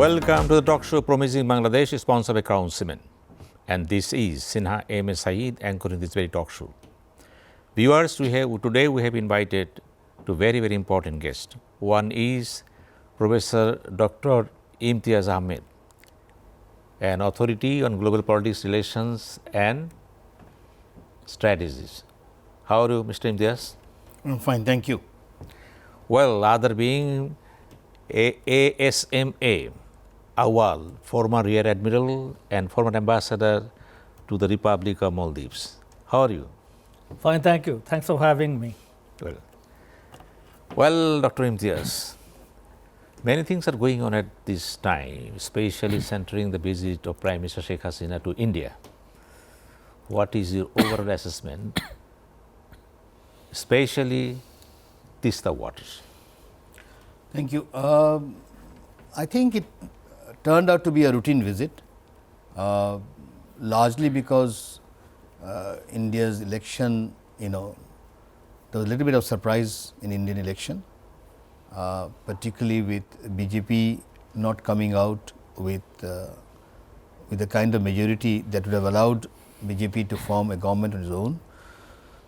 Welcome to the talk show Promising Bangladesh, sponsored by Crown Cement. And this is Sinha M.S. Sayeed anchoring this very talk show. Viewers, today we have invited two very, very important guests. One is Professor Dr. Imtiaz Ahmed, an authority on global politics, relations and strategies. How are you, Mr. Imtiaz? I'm fine, thank you. Well, other being ASMA, Awal, former Rear Admiral and former Ambassador to the Republic of Maldives. How are you? Fine, thank you. Thanks for having me. Well, Dr. Imtiaz, many things are going on at this time, especially centering the visit of Prime Minister Sheikh Hasina to India. What is your overall assessment, especially Tista waters? Thank you. I think it turned out to be a routine visit, largely because India's election, there was a little bit of surprise in Indian election, particularly with BJP not coming out with the kind of majority that would have allowed BJP to form a government on its own.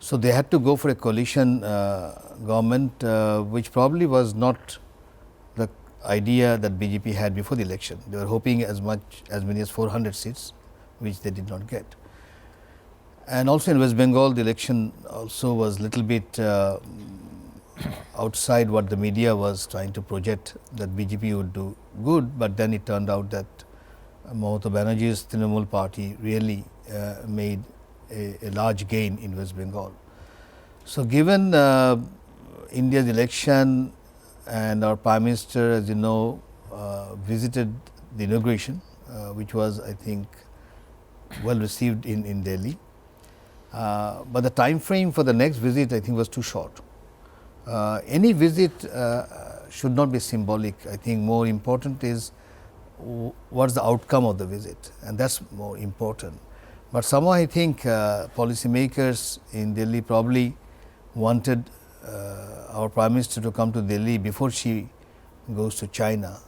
So they had to go for a coalition government, which probably was not the idea that BJP had before the election. They were hoping as many as 400 seats, which they did not get. And also in West Bengal, the election also was a little bit outside what the media was trying to project, that BJP would do good, but then it turned out that Mamata Banerjee's Trinamool party really made a large gain in West Bengal. So given India's election, and our Prime Minister, as you know, visited the inauguration, which was, I think, well received in Delhi. But the time frame for the next visit, I think, was too short. Any visit should not be symbolic. I think more important is what's the outcome of the visit, and that's more important. But somehow I think policymakers in Delhi probably wanted our Prime Minister to come to Delhi before she goes to China,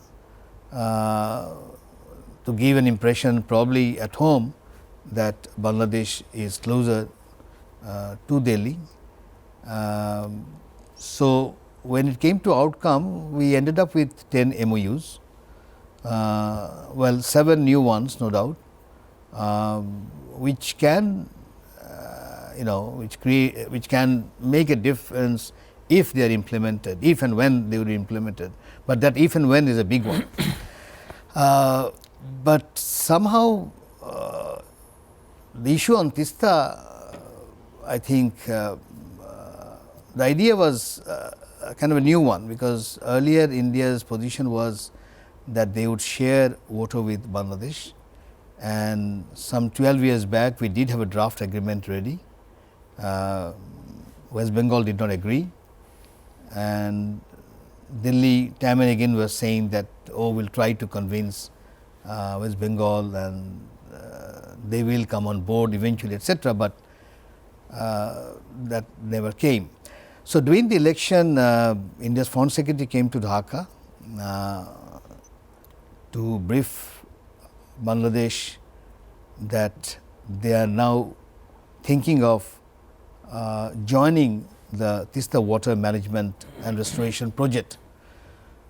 to give an impression probably at home that Bangladesh is closer to Delhi. So when it came to outcome, we ended up with 10 MOUs, 7 new ones, no doubt, which can which can make a difference if they are implemented, if and when they will be implemented. But that if and when is a big one. But somehow the issue on Tista, I think the idea was kind of a new one, because earlier India's position was that they would share water with Bangladesh, and some 12 years back we did have a draft agreement ready. West Bengal did not agree, and Delhi time and again was saying that, we'll try to convince West Bengal and they will come on board eventually, etc. But that never came. So during the election, India's Foreign Secretary came to Dhaka to brief Bangladesh that they are now thinking of joining the Tista Water Management and Restoration Project,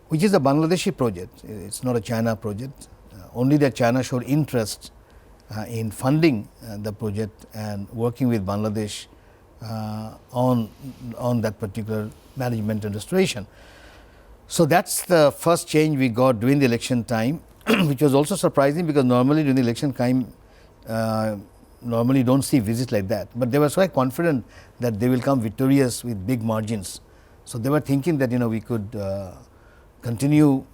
which is a Bangladeshi project. It's not a China project. Only that China showed interest in funding the project and working with Bangladesh on that particular management and restoration. So that's the first change we got during the election time, which was also surprising, because normally during the election time, normally don't see visits like that, but they were so confident that they will come victorious with big margins. So they were thinking that we could continue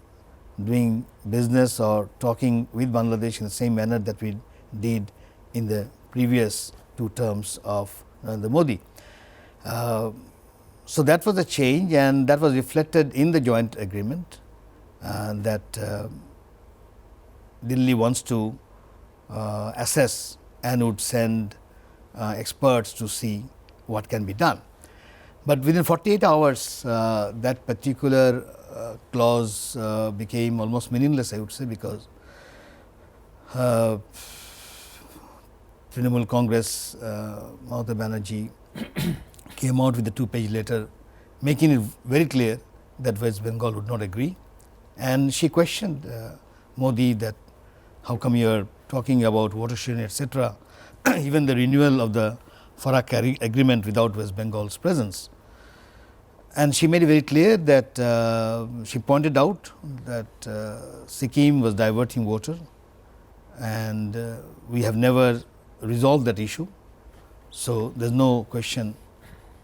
doing business or talking with Bangladesh in the same manner that we did in the previous 2 terms of Narendra Modi. So that was a change, and that was reflected in the joint agreement that Delhi wants to assess and would send experts to see what can be done. But within 48 hours, that particular clause became almost meaningless, I would say, because Trinamool Congress, Mamata Banerjee came out with a 2-page letter making it very clear that West Bengal would not agree, and she questioned Modi that how come you are talking about water sharing, etc., even the renewal of the Farak agreement without West Bengal's presence. And she made it very clear that she pointed out that Sikkim was diverting water, and we have never resolved that issue. So, there is no question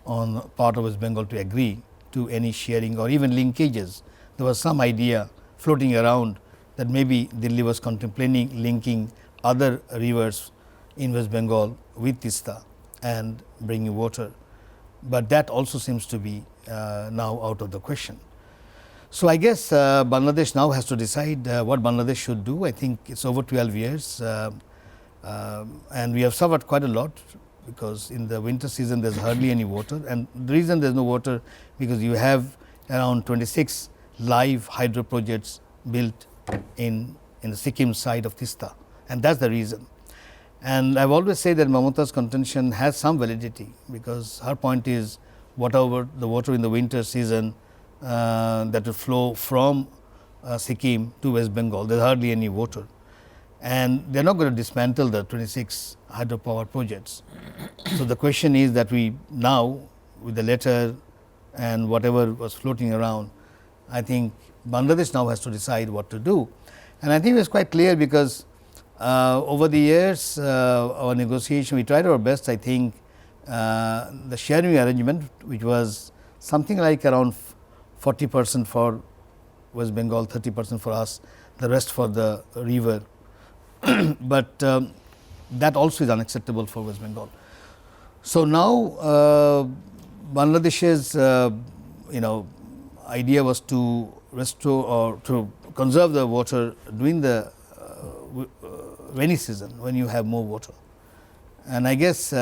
on part of West Bengal to agree to any sharing or even linkages. There was some idea floating around that maybe Delhi was contemplating linking other rivers in West Bengal with Tista and bringing water, but that also seems to be now out of the question. So, I guess Bangladesh now has to decide what Bangladesh should do. I think it's over 12 years and we have suffered quite a lot, because in the winter season there is hardly any water, and the reason there is no water because you have around 26 live hydro projects built in the Sikkim side of Tista, and that is the reason. And I have always said that Mamata's contention has some validity, because her point is whatever the water in the winter season that will flow from Sikkim to West Bengal, there is hardly any water, and they are not going to dismantle the 26 hydropower projects. So, the question is that we now, with the letter and whatever was floating around, I think Bangladesh now has to decide what to do. And I think it is quite clear, because over the years our negotiation, we tried our best. I think the sharing arrangement, which was something like around 40% for West Bengal, 30% for us, the rest for the river, but that also is unacceptable for West Bengal. So, now Bangladesh's idea was to restore or to conserve the water during the rainy season when you have more water, and I guess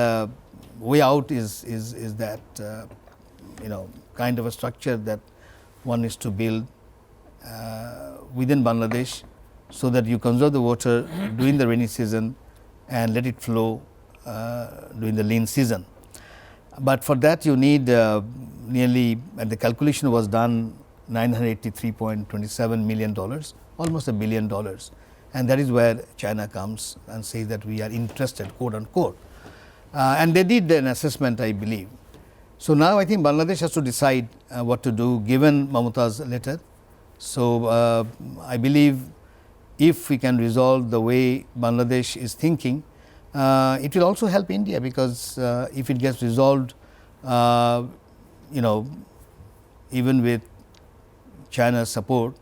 way out is that kind of a structure that one is to build within Bangladesh, so that you conserve the water during the rainy season and let it flow during the lean season. But for that you need nearly, and the calculation was done, $983.27 million, almost $1 billion, and that is where China comes and says that we are interested, quote unquote, and they did an assessment, I believe. So, now I think Bangladesh has to decide what to do given Mamata's letter. So, I believe if we can resolve the way Bangladesh is thinking, it will also help India, because if it gets resolved, even with China's support,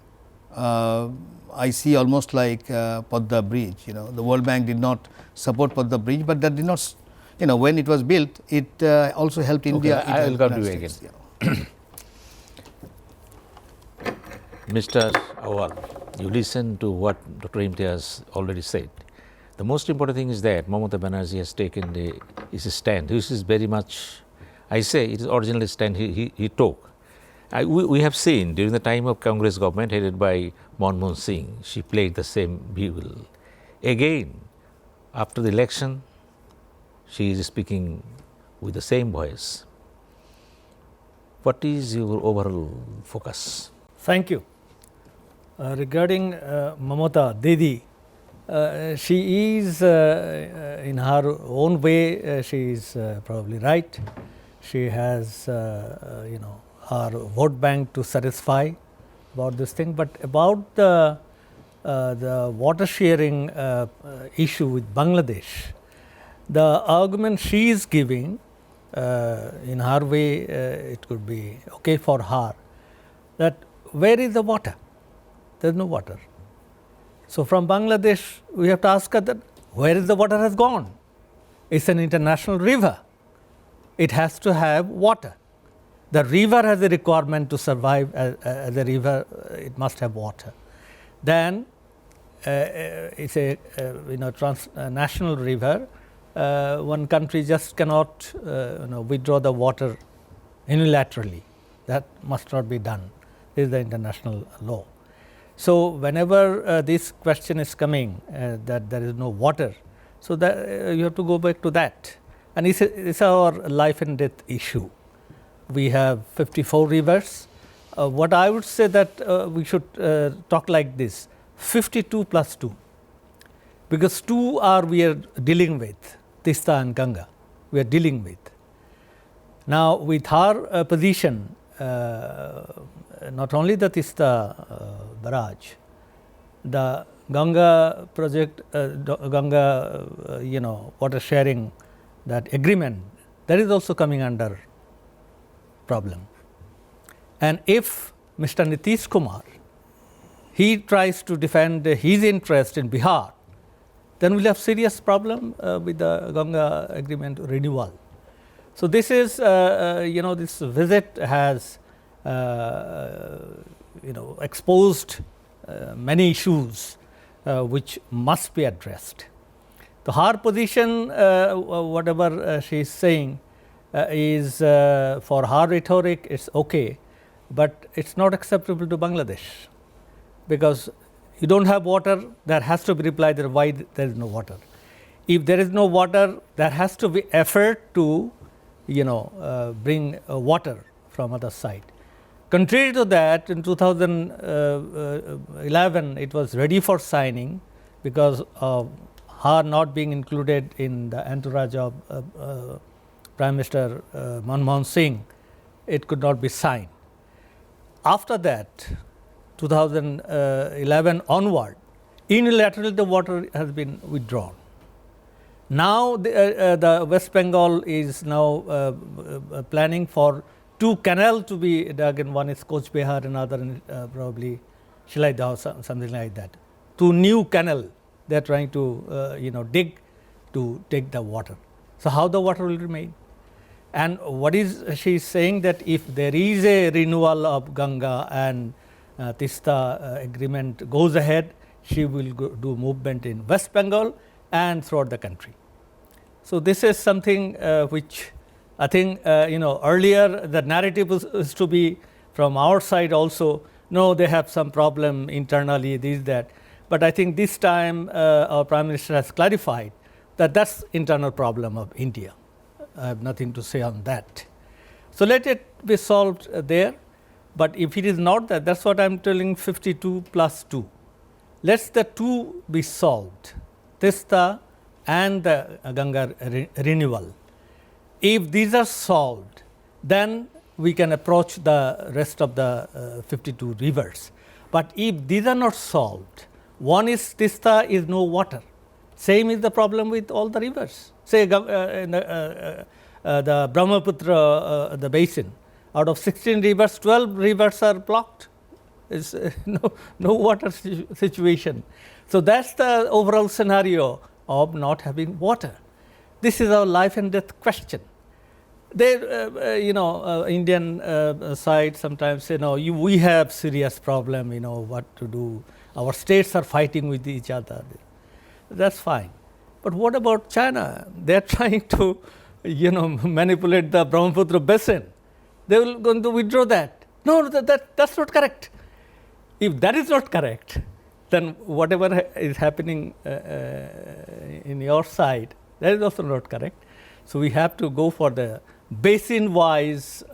I see almost like Padma Bridge. The World Bank did not support Padma Bridge, but that did not, when it was built, it also helped India. I will come to you again. Mr. Awal, you listen to what Dr. Imtiaz already said. The most important thing is that Mamata Banerjee has taken his stand. This is very much, I say, it is originally a stand he took. We have seen during the time of Congress government headed by Manmohan Singh, she played the same bugle. Again, after the election, she is speaking with the same voice. What is your overall focus? Thank you. Regarding Mamata Didi, she is in her own way, she is probably right. She has her vote bank to satisfy about this thing, but about the water sharing issue with Bangladesh, the argument she is giving, in her way it could be okay for her, that where is the water? There is no water. So, from Bangladesh we have to ask her that where is the water has gone? It is an international river. It has to have water. The river has a requirement to survive as a river, it must have water. Then it's a national river. One country just cannot withdraw the water unilaterally. That must not be done. is the international law. So, whenever this question is coming that there is no water, so that you have to go back to that, and it's our life and death issue. We have 54 rivers. What I would say that we should talk like this: 52 plus 2, because 2 are we are dealing with, Tista and Ganga, we are dealing with. Now, with our position, not only the Tista barrage, the Ganga project, Ganga water sharing, that agreement, that is also coming under problem. And if Mr. Nitish Kumar, he tries to defend his interest in Bihar, then we'll have serious problem with the Ganga agreement renewal. So this is, this visit has, exposed many issues which must be addressed. So her position, whatever she is saying, is for her rhetoric, it's okay, but it's not acceptable to Bangladesh, because you don't have water, there has to be reply that why there is no water. If there is no water, there has to be effort to bring water from other side. Contrary to that, in 2011 it was ready for signing because of her not being included in the entourage of Prime Minister Manmohan Singh. It could not be signed. After that, 2011 onward, unilaterally the water has been withdrawn. Now the West Bengal is now planning for 2 canals to be dug, and one is Coach Behar and other probably Shilaidao, something like that. 2 new canals they are trying to dig to take the water. So how the water will remain? And what is she is saying, that if there is a renewal of Ganga and Tista agreement goes ahead, she will do movement in West Bengal and throughout the country. So this is something which I think earlier the narrative is to be from our side also. No, they have some problem internally, this, that. But I think this time our Prime Minister has clarified that that's internal problem of India. I have nothing to say on that. So let it be solved there. But if it is not that, that's what I'm telling, 52 plus 2. Let the 2 be solved, Tista and the Ganga renewal. If these are solved, then we can approach the rest of the 52 rivers. But if these are not solved, one is Tista is no water. Same is the problem with all the rivers. Say the Brahmaputra, the basin, out of 16 rivers, 12 rivers are blocked. It's no water situation. So that's the overall scenario of not having water. This is our life and death question. They, Indian side sometimes say, no, we have serious problem, what to do. Our states are fighting with each other. That's fine. But what about China? They are trying to, manipulate the Brahmaputra basin. They will going to withdraw that. No, that's not correct. If that is not correct, then whatever is happening in your side, that is also not correct. So we have to go for the basin-wise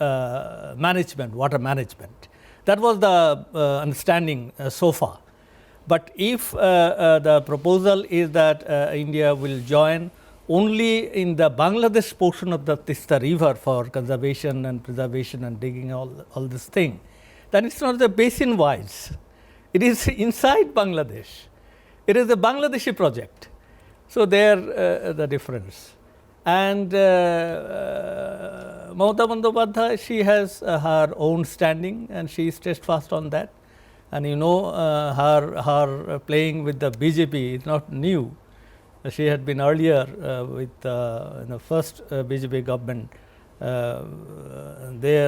management, water management. That was the understanding so far. But if the proposal is that India will join only in the Bangladesh portion of the Tista river for conservation and preservation and digging all this thing, then it's not the basin-wise. It is inside Bangladesh. It is a Bangladeshi project. So there the difference. And Mamata Bandyopadhyay, she has her own standing and she is steadfast on that. And her playing with the BJP is not new. She had been earlier with the first BJP government. There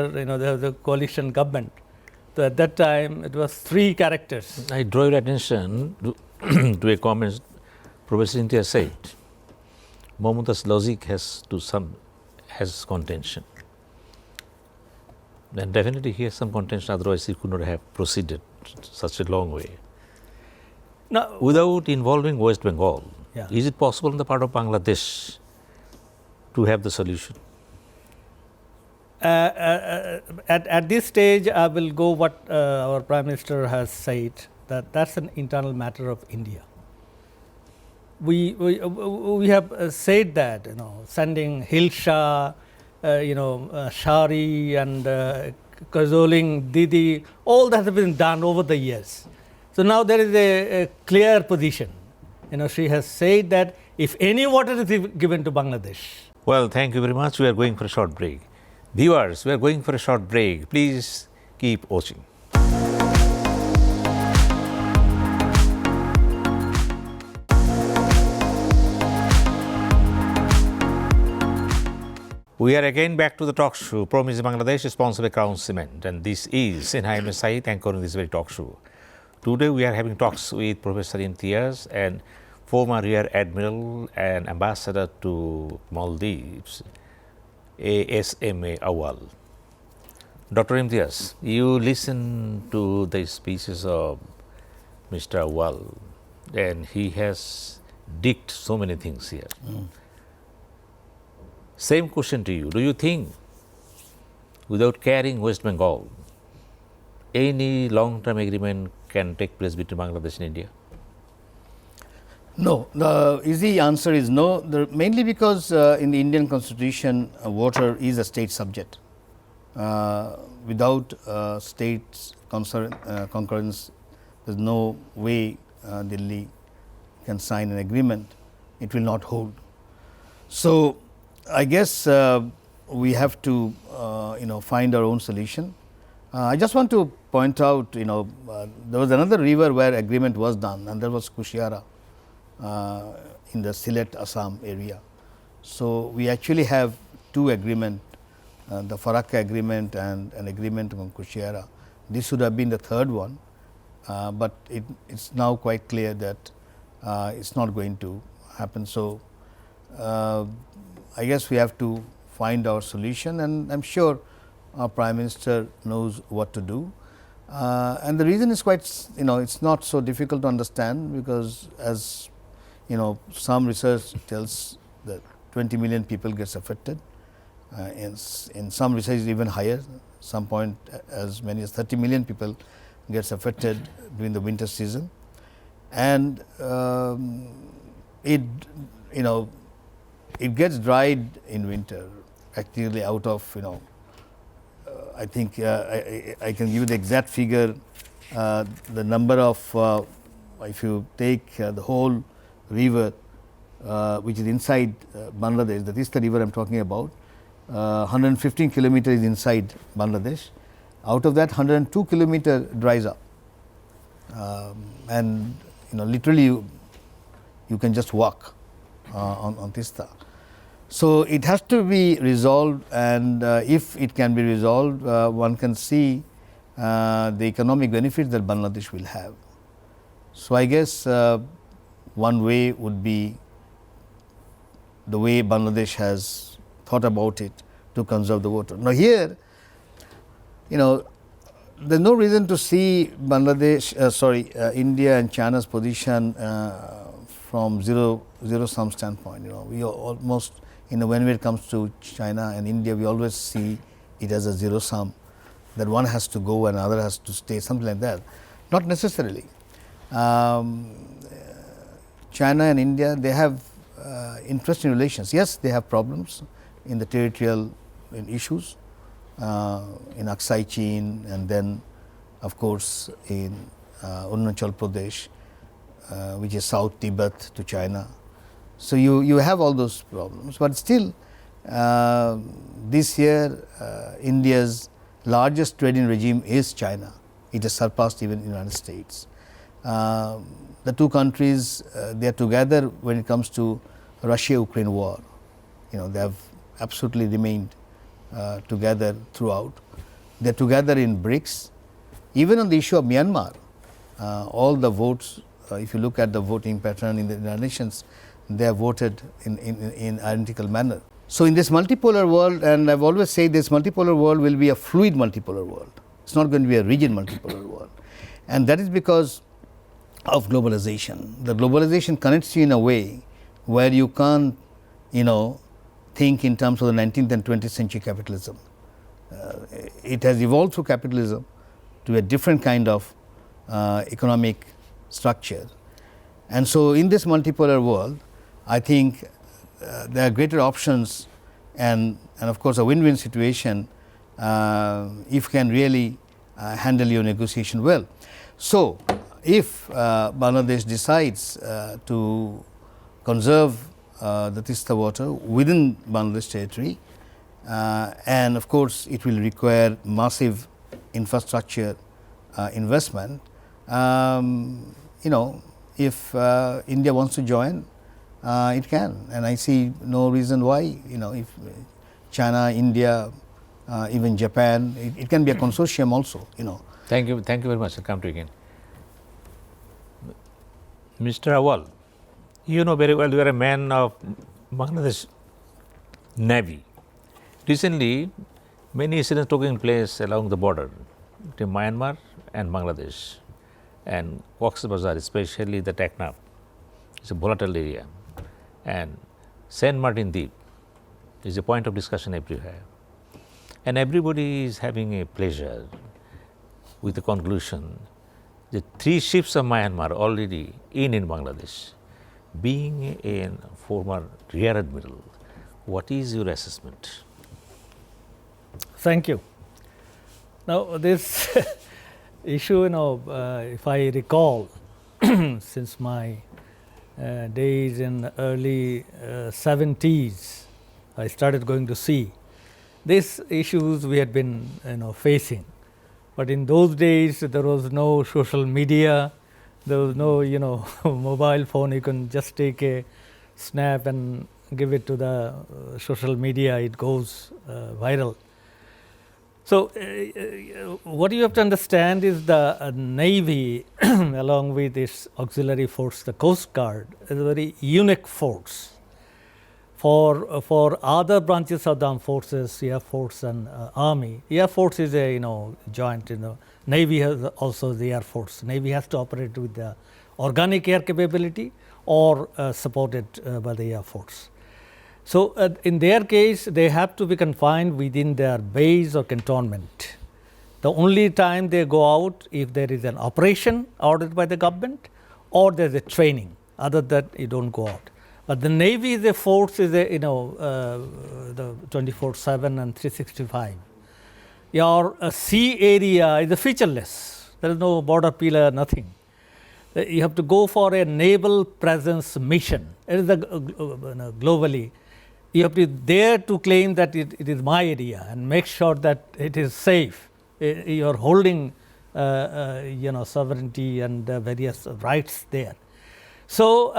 was a coalition government. So at that time, it was 3 characters. I draw your attention to a comment Professor Imtiaz said. Mamata's logic has contention. Then definitely he has some contention, otherwise he could not have proceeded such a long way. Now, Without involving West Bengal, Yeah. is it possible in the part of Bangladesh to have the solution? At this stage, I will go what our Prime Minister has said, that that's an internal matter of India. We have said that, sending Hilsha, Shari and cajoling Didi, all that has been done over the years. So now there is a clear position. She has said that if any water is given to Bangladesh. Well, thank you very much. We are going for a short break. Viewers, we are going for a short break. Please keep watching. We are again back to the talk show. Promise Bangladesh is sponsored by Crown Cement, and this is Sinha Sayeed anchoring this very talk show. Today we are having talks with Professor Imtiaz and former Rear Admiral and Ambassador to Maldives, ASMA Awal. Dr. Imtiaz, you listen to the speeches of Mr. Awal, and he has digged so many things here. Same question to you. Do you think, without carrying West Bengal, any long-term agreement can take place between Bangladesh and India? No, the easy answer is no, mainly because in the Indian constitution, water is a state subject. Without states concurrence, there is no way Delhi can sign an agreement. It will not hold. So, I guess we have to find our own solution. I just want to point out, there was another river where agreement was done, and that was Kushiara in the Sylhet, Assam area. So, we actually have two agreements, the Farakka agreement and an agreement on Kushiara. This should have been the third one, but it's now quite clear that it's not going to happen. So, I guess we have to find our solution, and I'm sure our Prime Minister knows what to do. And the reason is quite, it's not so difficult to understand, because as some research tells that 20 million people gets affected. In some research even higher, some point as many as 30 million people gets affected during the winter season. And it gets dried in winter, actually out of, I think I can give you the exact figure, the number of, if you take the whole river, which is inside Bangladesh, the Tista river I am talking about, 115 kilometers inside Bangladesh. Out of that, 102 kilometers dries up. And, literally you can just walk on Tista. So, it has to be resolved, and if it can be resolved, one can see the economic benefits that Bangladesh will have. So, I guess one way would be the way Bangladesh has thought about it to conserve the water. Now, here, there is no reason to see Bangladesh, India and China's position from zero-sum standpoint. We almost, when it comes to China and India, we always see it as a zero-sum, that one has to go and other has to stay, something like that. Not necessarily. China and India, they have interesting relations. Yes, they have problems in the territorial issues, in Aksai Chin, and then of course in Arunachal Pradesh, which is South Tibet to China. So, you have all those problems, but still this year India's largest trading regime is China. It has surpassed even the United States. The two countries, they are together when it comes to Russia-Ukraine war. They have absolutely remained together throughout. They are together in BRICS. Even on the issue of Myanmar, all the votes, if you look at the voting pattern in the United Nations, they have voted in identical manner. So, in this multipolar world, and I have always said this multipolar world will be a fluid multipolar world, it is not going to be a rigid multipolar world, and that is because of globalization. The globalization connects you in a way where you can't, think in terms of the 19th and 20th century capitalism. It has evolved through capitalism to a different kind of economic structure. And so, in this multipolar world, I think there are greater options and of course, a win-win situation if you can really handle your negotiation well. So, if Bangladesh decides to conserve the Tista water within Bangladesh territory, and of course, it will require massive infrastructure investment. If India wants to join, it can, and I see no reason why. If China, India, even Japan, it can be a consortium also. Thank you very much. I'll come to you again. Mr. Awal, you know very well you are a man of Bangladesh Navy. Recently, many incidents taking place along the border between Myanmar and Bangladesh, and Cox's Bazar, especially the Teknaf, is a volatile area, and Saint Martin Deep is a point of discussion everywhere, and everybody is having a pleasure with the conclusion the 3 ships of Myanmar already in Bangladesh. Being a former Rear Admiral, what is your assessment? Thank you. Now, this issue, if I recall, since my days in early 70s, I started going to sea. These issues we had been, facing. But in those days, there was no social media, there was no, mobile phone. You can just take a snap and give it to the social media. It goes viral. So, what you have to understand is the Navy, along with its auxiliary force, the Coast Guard, is a very unique force. For other branches of the armed forces, Air Force and Army, Air Force is a joint. Navy has also the Air Force. Navy has to operate with the organic air capability or supported by the Air Force. So, in their case, they have to be confined within their base or cantonment. The only time they go out if there is an operation ordered by the government or there is a training. Other than that, you don't go out. But the Navy is a force, is a the 24/7 and 365. Your sea area is a featureless. There is no border pillar, nothing. You have to go for a naval presence mission. It is globally. You have to be there to claim that it is my area and make sure that it is safe. You are holding, sovereignty and various rights there. So,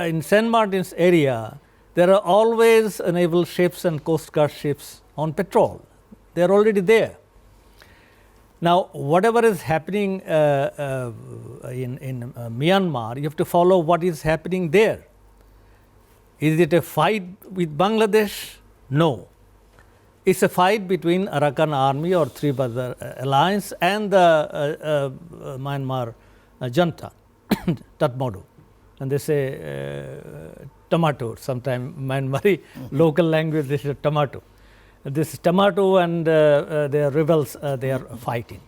in St. Martin's area, there are always naval ships and Coast Guard ships on patrol. They are already there. Now, whatever is happening in Myanmar, you have to follow what is happening there. Is it a fight with Bangladesh? No. It's a fight between Arakan Army or Three Brother Alliance and the Myanmar junta, Tatmadaw. And they say tomato, sometimes Myanmari local language they say tomato. This tomato and their rebels, they are fighting.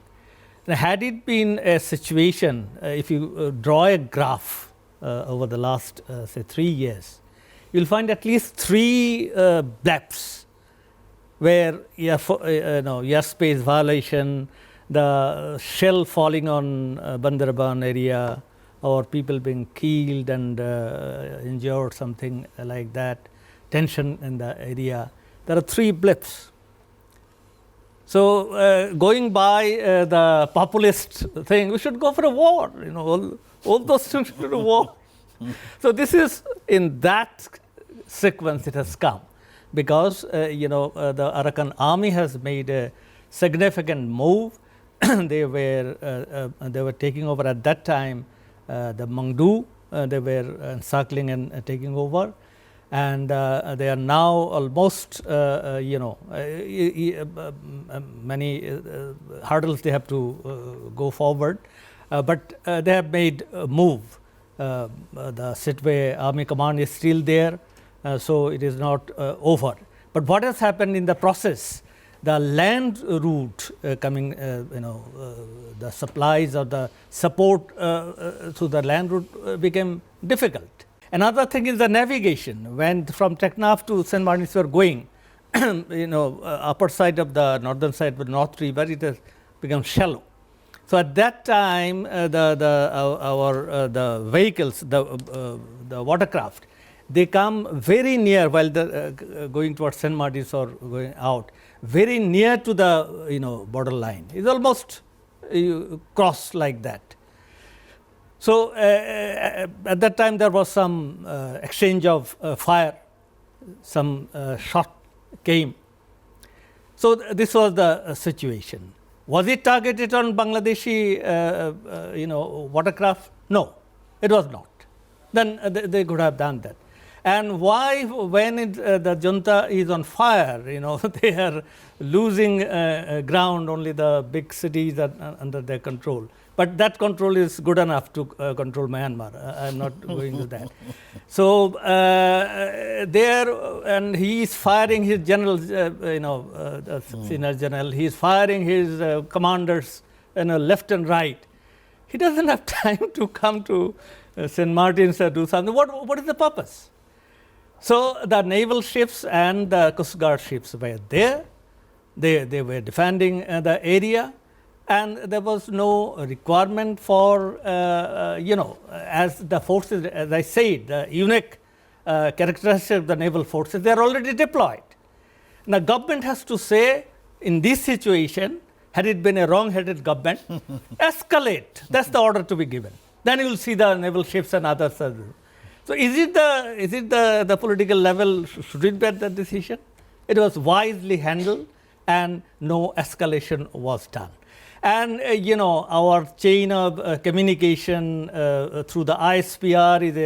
Now, had it been a situation, if you draw a graph over the last, say, 3 years, you'll find at least 3 blaps where airspace violation, the shell falling on Bandaraban area, or people being killed and injured, something like that, tension in the area. There are 3 blips. So, going by the populist thing, we should go for a war. All those things should go to war. So, this is in that sequence it has come, because the Arakan Army has made a significant move. They were taking over at that time the Mangdu. They were encircling and taking over. and they are now almost many hurdles they have to go forward, but they have made a move. The SATV Army Command is still there, so it is not over. But what has happened in the process? The land route coming, the supplies or the support through the land route became difficult. Another thing is the navigation. When from Teknaf to St. Martin's we were going, upper side of the northern side of the North River, it has become shallow. So at that time, the vehicles, the watercraft, they come very near while going towards St. Martin's or going out, very near to the border line. It's almost cross like that. So at that time there was some exchange of fire, some shot came. So this was the situation. Was it targeted on Bangladeshi watercraft? No, it was not. Then they could have done that. And why, when the junta is on fire, they are losing ground, only the big cities are under their control. But that control is good enough to control Myanmar. I'm not going to that. So there, and he is firing his generals, senior general, he is firing his commanders, left and right. He doesn't have time to come to St. Martin's or do something. What is the purpose? So the naval ships and the Coast Guard ships were there. They were defending the area, and there was no requirement for, as the forces, as I said, the unique characteristic of the naval forces, they are already deployed. Now, government has to say, in this situation, had it been a wrong-headed government, escalate. That's the order to be given. Then you will see the naval ships and others. So is it the political level, should it be the decision? It was wisely handled and no escalation was done. And our chain of communication through the ISPR is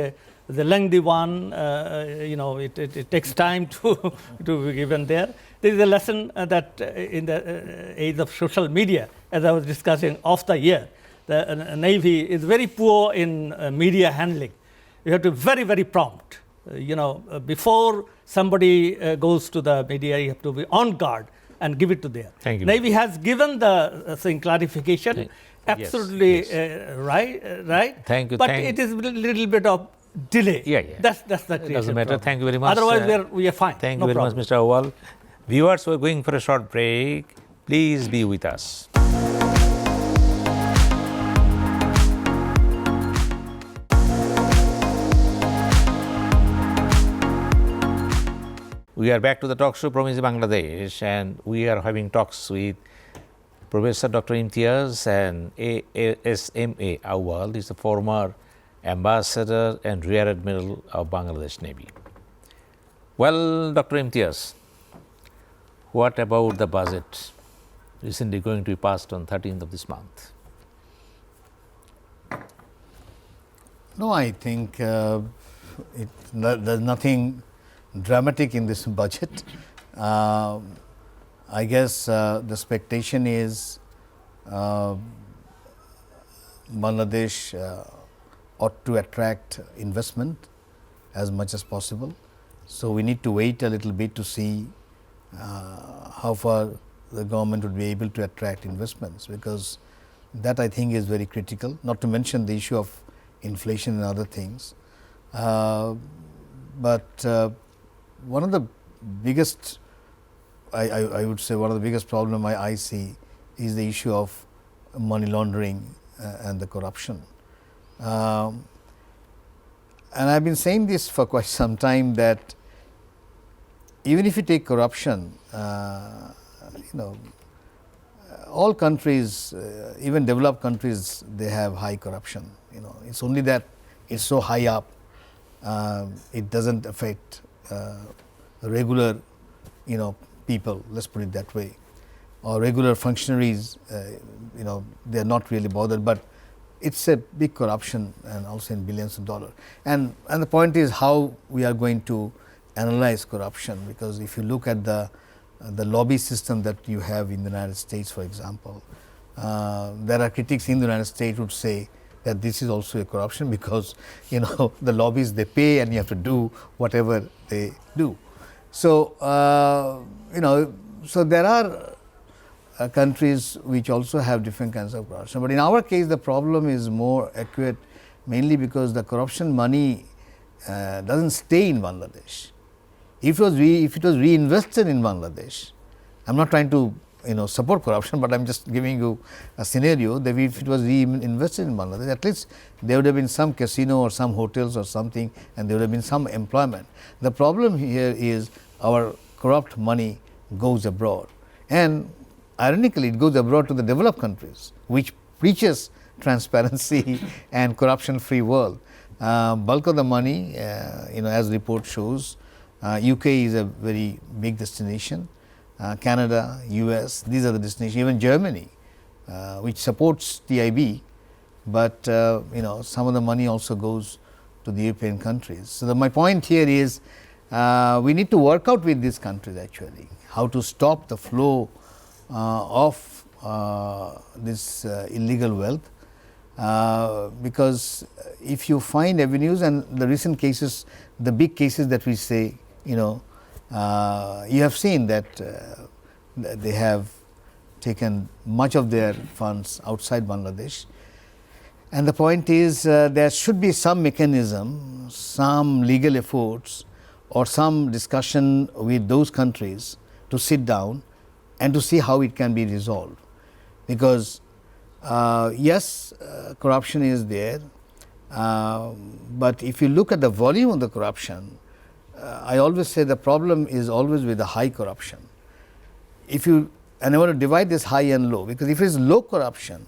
a lengthy one. It takes time to be given there. There is a lesson that in the age of social media, as I was discussing off the air, the Navy is very poor in media handling. You have to be very, very prompt. Before somebody goes to the media, you have to be on guard and give it to them. Thank you. Navy has given the clarification. Absolutely yes. Right. Thank you. But it is a little bit of delay. Yeah. That's the creation. It doesn't matter. Problem. Thank you very much. Otherwise, we are fine. Thank no you very problem. much, Mr. Awal. Viewers, we're going for a short break. Please be with us. We are back to the talk show Promising Bangladesh, and we are having talks with Professor Dr. Imtiaz and ASMA Awal. Is the former ambassador and rear admiral of Bangladesh Navy. Well, Dr. Imtiaz, what about the budget recently going to be passed on 13th of this month? No, I think there's nothing dramatic in this budget. I guess the expectation is Bangladesh ought to attract investment as much as possible. So we need to wait a little bit to see how far the government would be able to attract investments, because that I think is very critical, not to mention the issue of inflation and other things. But one of the biggest, I would say one of the biggest problem I see is the issue of money laundering and the corruption. And I've been saying this for quite some time, that even if you take corruption, all countries, even developed countries, they have high corruption. It's only that it's so high up, it doesn't affect regular, people. Let's put it that way, or regular functionaries. They are not really bothered, but it's a big corruption, and also in billions of dollars. And the point is how we are going to analyze corruption, because if you look at the lobby system that you have in the United States, for example, there are critics in the United States would say that this is also a corruption, because the lobbies, they pay and you have to do whatever they do. So so there are countries which also have different kinds of corruption, but in our case the problem is more acute, mainly because the corruption money doesn't stay in Bangladesh. If it was reinvested in Bangladesh, I'm not trying to support corruption, but I'm just giving you a scenario that if it was reinvested in Bangladesh, at least there would have been some casino or some hotels or something, and there would have been some employment. The problem here is our corrupt money goes abroad, and ironically it goes abroad to the developed countries, which preaches transparency and corruption-free world. Bulk of the money, as report shows, UK is a very big destination. Canada, US, these are the destinations, even Germany, which supports TIB, but some of the money also goes to the European countries. So my point here is we need to work out with these countries actually how to stop the flow of this illegal wealth, because if you find avenues, and the recent cases, the big cases that we say, you have seen that they have taken much of their funds outside Bangladesh, and the point is there should be some mechanism, some legal efforts or some discussion with those countries to sit down and to see how it can be resolved, because yes, corruption is there, but if you look at the volume of the corruption, I always say the problem is always with the high corruption. And I want to divide this high and low, because if it is low corruption,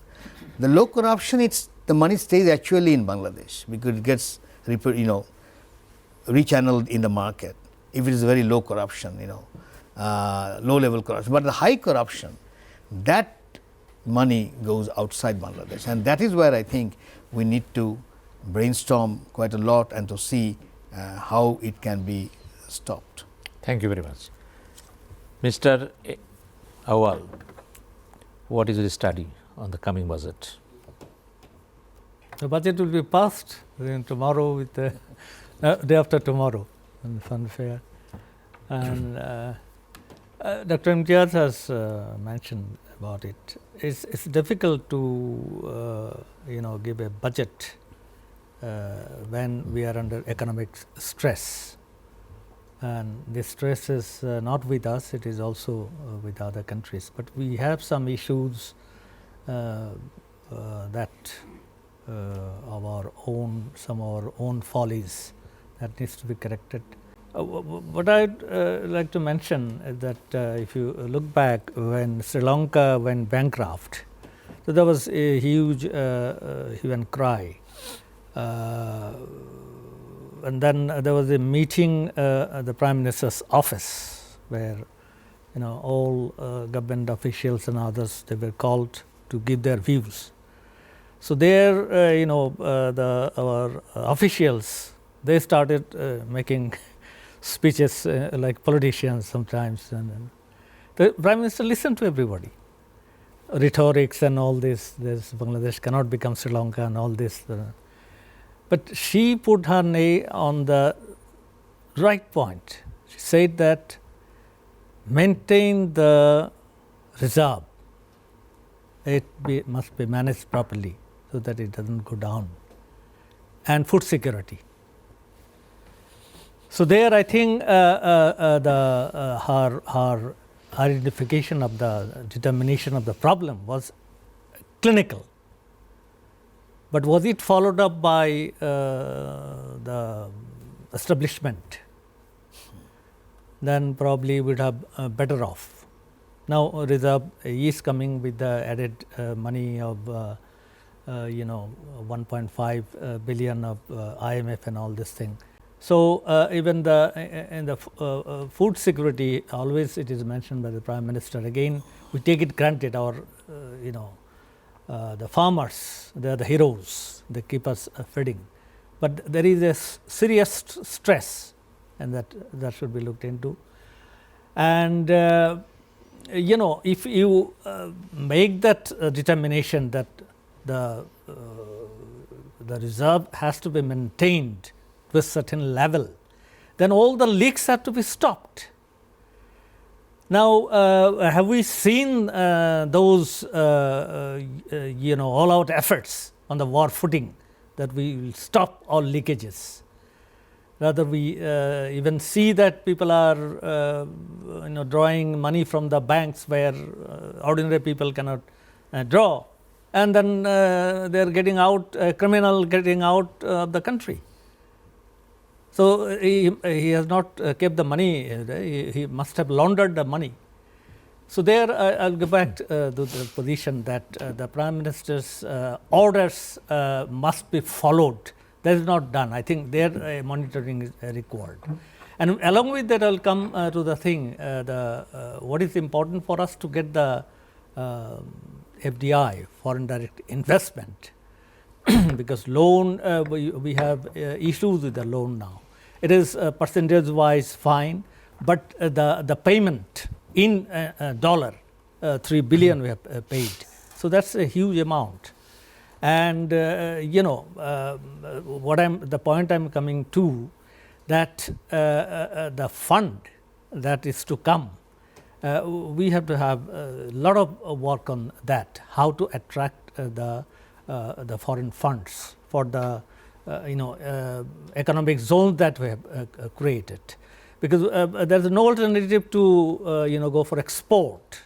the low corruption, the money stays actually in Bangladesh, because it gets rechanneled in the market. If it is very low corruption, low level corruption, but the high corruption, that money goes outside Bangladesh, and that is where I think we need to brainstorm quite a lot and to see how it can be stopped. Thank you very much. Mr. Awal, what is your study on the coming budget? The budget will be passed tomorrow with the day after tomorrow on the fund fair, and Dr. Imtiaz has mentioned about it. It's difficult to give a budget when we are under economic stress, and this stress is not with us, it is also with other countries, but we have some issues that some of our own follies that needs to be corrected. What I'd like to mention is that if you look back when Sri Lanka went bankrupt, so there was a huge hue and cry. And then there was a meeting at the Prime Minister's office where all government officials and others, they were called to give their views. So there our officials, they started making speeches like politicians sometimes, and the Prime Minister listened to everybody. Rhetorics and all this Bangladesh cannot become Sri Lanka and all this. But she put her nail on the right point. She said that maintain the reserve. It must be managed properly so that it doesn't go down. And food security. So there I think her identification of the determination of the problem was clinical. But was it followed up by the establishment? Then probably we'd have better off. Now reserve is coming with the added money of 1.5 billion of IMF and all this thing. So even in the food security, always it is mentioned by the Prime Minister. Again, we take it granted. Our the farmers, they are the heroes. They keep us feeding. But there is a serious stress and that should be looked into. And you know, if you make that determination that the reserve has to be maintained to a certain level, then all the leaks have to be stopped. Now, have we seen those you know, all-out efforts on the war footing that we will stop all leakages? Rather, we even see that people are you know, drawing money from the banks where ordinary people cannot draw, and then they are getting out, criminal getting out of the country. So he has not kept the money, he must have laundered the money. So there I'll go back to the position that the Prime Minister's orders must be followed. That is not done. I think their monitoring is required. And along with that, I'll come to the thing, what is important for us to get the FDI, foreign direct investment, because loan, we have issues with the loan now. It is percentage wise fine, but the payment in dollar, 3 billion we have paid. So that's a huge amount. And you know, the point I'm coming to, that the fund that is to come, we have to have a lot of work on that, how to attract the foreign funds for the you know, economic zones that we have created, because there's no alternative to you know, go for export.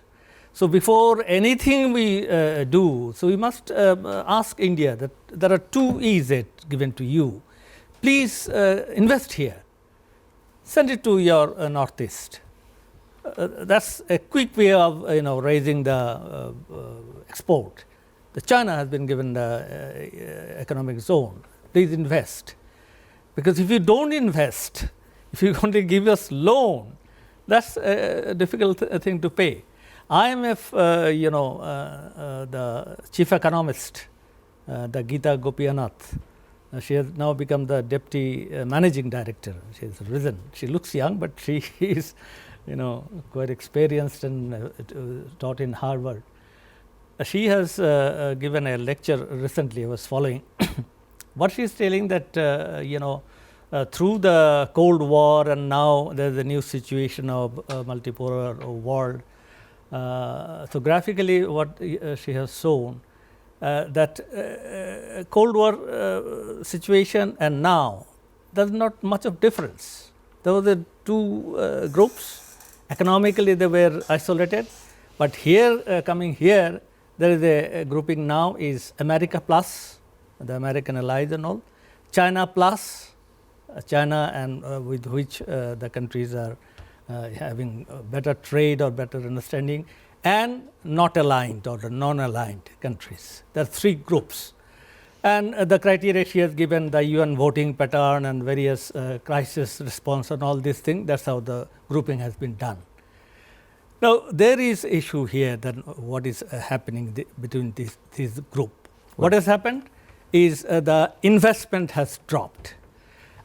So before anything we do, so we must ask India that there are 2 EZ given to you. Please invest here. Send it to your northeast. That's a quick way of you know, raising the export. The China has been given the economic zone. Please invest, because if you don't invest, if you only give us loan, that's a difficult thing to pay. IMF, you know, the chief economist, the Geeta Gopinath, she has now become the deputy managing director. She has risen. She looks young, but she is, you know, quite experienced and taught in Harvard. She has given a lecture recently. I was following. What she is telling that you know, through the Cold War and now there is a new situation of multipolar world. So graphically, what she has shown that Cold War situation and now, there's not much of difference. There were the 2 groups. Economically, they were isolated, but here, coming here, there is a grouping now is America plus, the American allies and all, China plus, China and with which the countries are having better trade or better understanding, and not aligned or non-aligned countries. There are 3 groups. And the criteria she has given, the UN voting pattern and various crisis response and all these things, that's how the grouping has been done. Now, there is issue here that what is happening between this group. What has happened is the investment has dropped,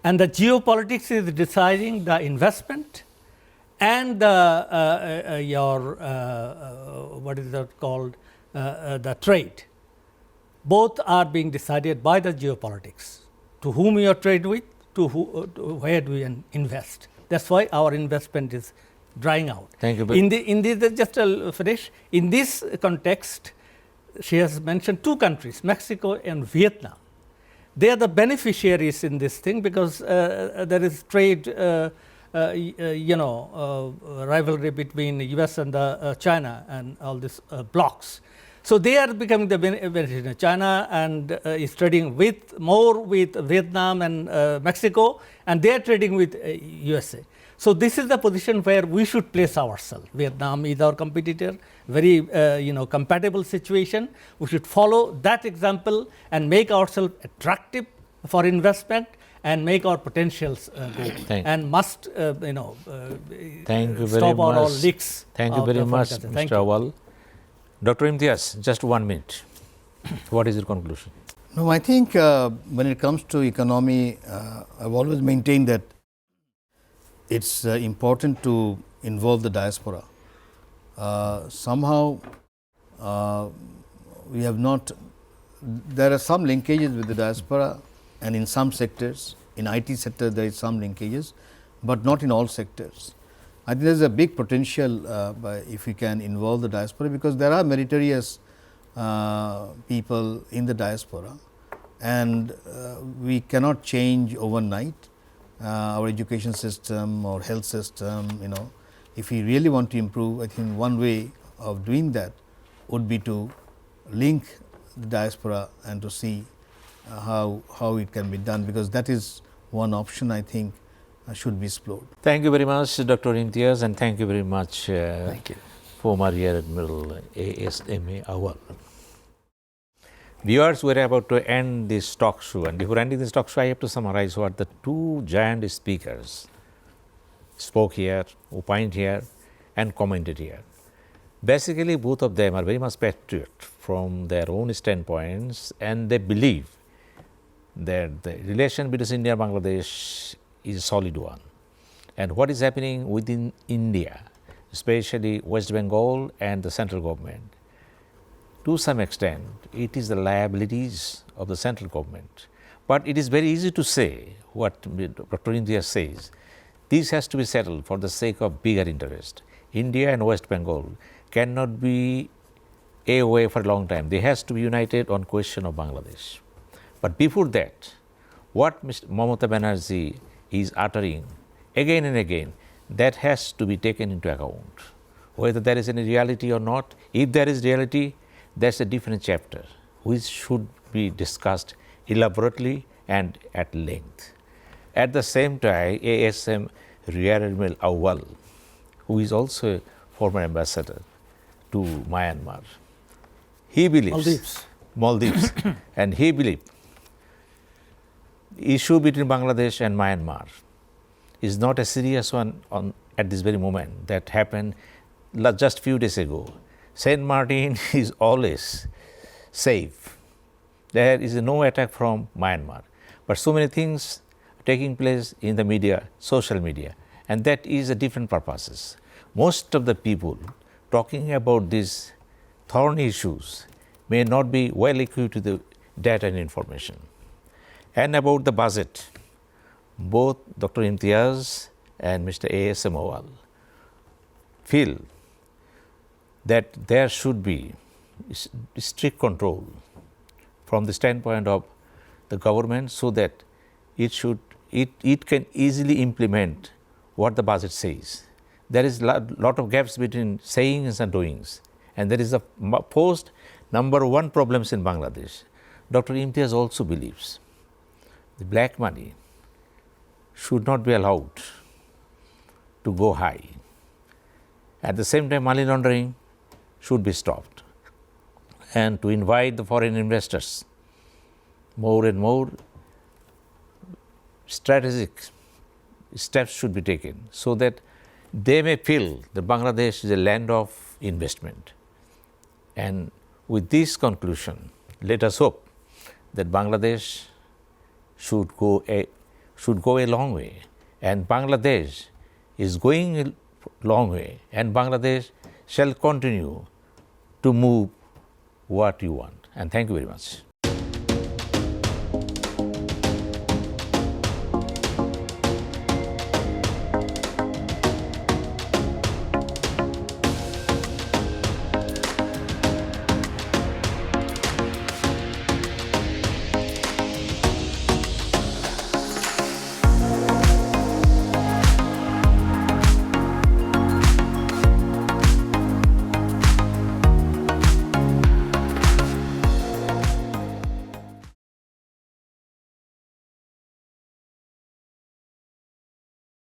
and the geopolitics is deciding the investment and the your what is that called, the trade. Both are being decided by the geopolitics. To whom you trade with, to where do we invest. That's why our investment is drying out. Thank you. In this, just to finish, in this context, she has mentioned 2 countries, Mexico and Vietnam. They are the beneficiaries in this thing, because there is trade you know, rivalry between US and China and all these blocks. So they are becoming the beneficiary. China and is trading more with Vietnam and Mexico, and they are trading with USA. So this is the position where we should place ourselves. Vietnam is our competitor, very you know, compatible situation. We should follow that example and make ourselves attractive for investment and make our potentials go, and must you know, stop all leaks. Thank you very much, Mr. Awal. Dr. Imtiaz, just 1 minute. What is your conclusion? No, I think when it comes to economy, I've always maintained that it's important to involve the diaspora. Somehow we have not, there are some linkages with the diaspora, and in some sectors, in IT sector there is some linkages, but not in all sectors. I think there is a big potential if we can involve the diaspora, because there are meritorious people in the diaspora, and we cannot change overnight our education system or health system. If we really want to improve, I think one way of doing that would be to link the diaspora and to see how it can be done, because that is one option I think should be explored. Thank you very much, Dr. Imtiaz, and thank you very much, Thank you. former Rear Admiral ASMA Awal. Viewers, we are about to end this talk show, and before ending this talk show, I have to summarize what the two giant speakers spoke here, opined here, and commented here. Basically, both of them are very much patriot from their own standpoints, and they believe that the relation between India and Bangladesh is a solid one. And what is happening within India, especially West Bengal and the central government, to some extent, it is the liabilities of the central government. But it is very easy to say what Dr. Imtiaz says. This has to be settled for the sake of bigger interest. India and West Bengal cannot be away for a long time. They has to be united on question of Bangladesh. But before that, what Mr. Mamata Banerjee is uttering again and again, that has to be taken into account. Whether there is any reality or not, if there is reality, that's a different chapter which should be discussed elaborately and at length. At the same time, ASM Rear Admiral Awal, who is also a former ambassador to Myanmar, he believes Maldives and he believes the issue between Bangladesh and Myanmar is not a serious one at this very moment. That happened just few days ago. Saint Martin is always safe. There is no attack from Myanmar. But so many things taking place in the media, social media, and that is a different purposes. Most of the people talking about these thorny issues may not be well equipped with the data and information. And about the budget, both Dr. Imtiaz and Mr. ASM Awal feel that there should be strict control from the standpoint of the government, so that it can easily implement what the budget says. There is a lot of gaps between sayings and doings, and there is a post number one problems in Bangladesh. Dr. Imtiaz also believes the black money should not be allowed to go high. At the same time, money laundering should be stopped, and to invite the foreign investors, more and more strategic steps should be taken, so that they may feel that Bangladesh is a land of investment. And with this conclusion, let us hope that Bangladesh should go a long way, and Bangladesh is going a long way, and Bangladesh shall continue to move what you want. And thank you very much.